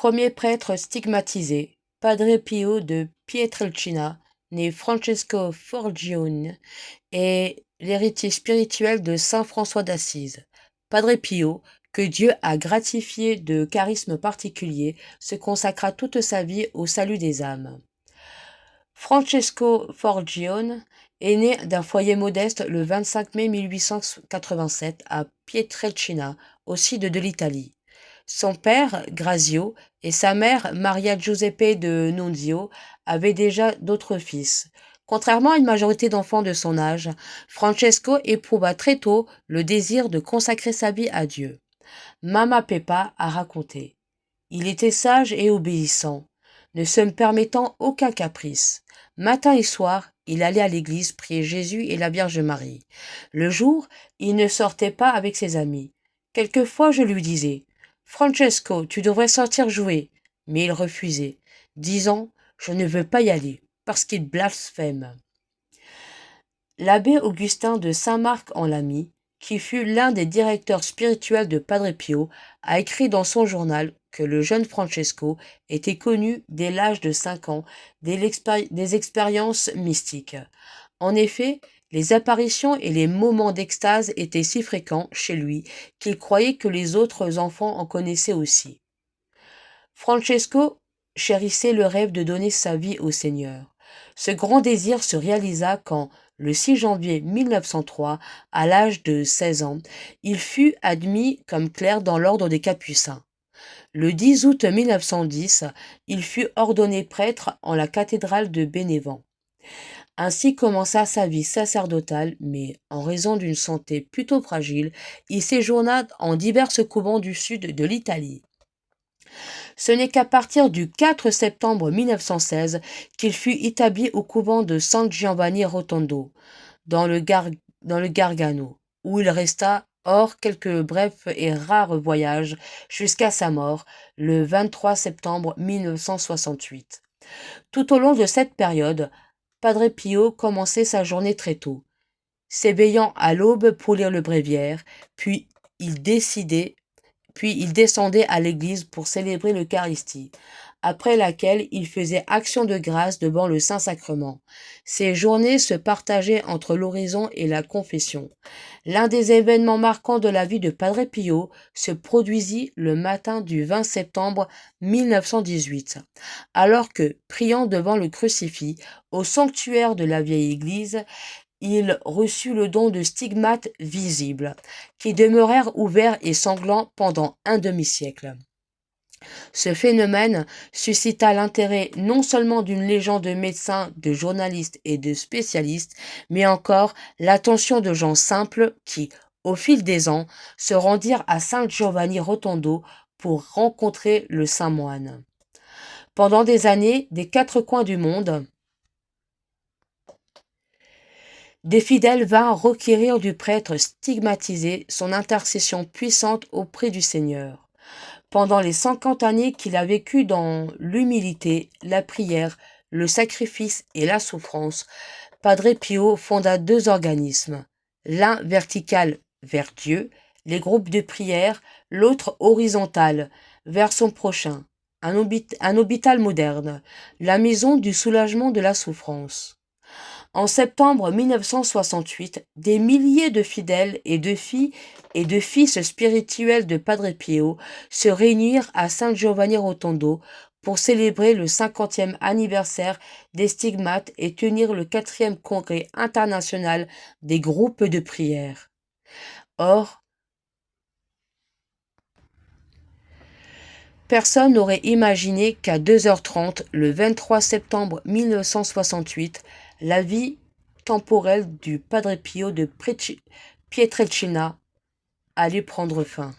Premier prêtre stigmatisé, Padre Pio de Pietrelcina, né Francesco Forgione, est l'héritier spirituel de saint François d'Assise. Padre Pio, que Dieu a gratifié de charisme particulier, se consacra toute sa vie au salut des âmes. Francesco Forgione est né d'un foyer modeste le 25 mai 1887 à Pietrelcina, au sud de l'Italie. Son père, Grazio, et sa mère, Maria Giuseppe de Nunzio, avaient déjà d'autres fils. Contrairement à une majorité d'enfants de son âge, Francesco éprouva très tôt le désir de consacrer sa vie à Dieu. Mama Peppa a raconté: il était sage et obéissant, ne se permettant aucun caprice. Matin et soir, il allait à l'église prier Jésus et la Vierge Marie. Le jour, il ne sortait pas avec ses amis. Quelquefois, je lui disais: Francesco, tu devrais sortir jouer. Mais il refusait, disant: je ne veux pas y aller, parce qu'il blasphème. L'abbé Augustin de Saint-Marc-en-Lamy, qui fut l'un des directeurs spirituels de Padre Pio, a écrit dans son journal que le jeune Francesco était connu dès l'âge de 5 ans des expériences mystiques. En effet, les apparitions et les moments d'extase étaient si fréquents chez lui qu'il croyait que les autres enfants en connaissaient aussi. Francesco chérissait le rêve de donner sa vie au Seigneur. Ce grand désir se réalisa quand, le 6 janvier 1903, à l'âge de 16 ans, il fut admis comme clerc dans l'ordre des Capucins. Le 10 août 1910, il fut ordonné prêtre en la cathédrale de Bénévent. Ainsi commença sa vie sacerdotale, mais en raison d'une santé plutôt fragile, il séjourna en divers couvents du sud de l'Italie. Ce n'est qu'à partir du 4 septembre 1916 qu'il fut établi au couvent de San Giovanni Rotondo, dans le Gargano, où il resta hors quelques brefs et rares voyages jusqu'à sa mort le 23 septembre 1968. Tout au long de cette période, Padre Pio commençait sa journée très tôt, s'éveillant à l'aube pour lire le bréviaire, puis il descendait à l'église pour célébrer l'Eucharistie, après laquelle il faisait action de grâce devant le Saint-Sacrement. Ses journées se partageaient entre l'oraison et la confession. L'un des événements marquants de la vie de Padre Pio se produisit le matin du 20 septembre 1918, alors que, priant devant le crucifix au sanctuaire de la vieille église, il reçut le don de stigmates visibles, qui demeurèrent ouverts et sanglants pendant un demi-siècle. Ce phénomène suscita l'intérêt non seulement d'une légende de médecins, de journalistes et de spécialistes, mais encore l'attention de gens simples qui, au fil des ans, se rendirent à San Giovanni Rotondo pour rencontrer le saint moine. Pendant des années, des quatre coins du monde, des fidèles vinrent requérir du prêtre stigmatisé son intercession puissante auprès du Seigneur. Pendant les 50 années qu'il a vécues dans l'humilité, la prière, le sacrifice et la souffrance, Padre Pio fonda 2 organismes, l'un vertical vers Dieu, les groupes de prière, l'autre horizontal vers son prochain, un hôpital moderne, la maison du soulagement de la souffrance. En septembre 1968, des milliers de fidèles et de filles et de fils spirituels de Padre Pio se réunirent à San Giovanni Rotondo pour célébrer le 50e anniversaire des stigmates et tenir le 4e congrès international des groupes de prière. Or, personne n'aurait imaginé qu'à 2h30, le 23 septembre 1968, la vie temporelle du Padre Pio de Pietrelcina allait prendre fin.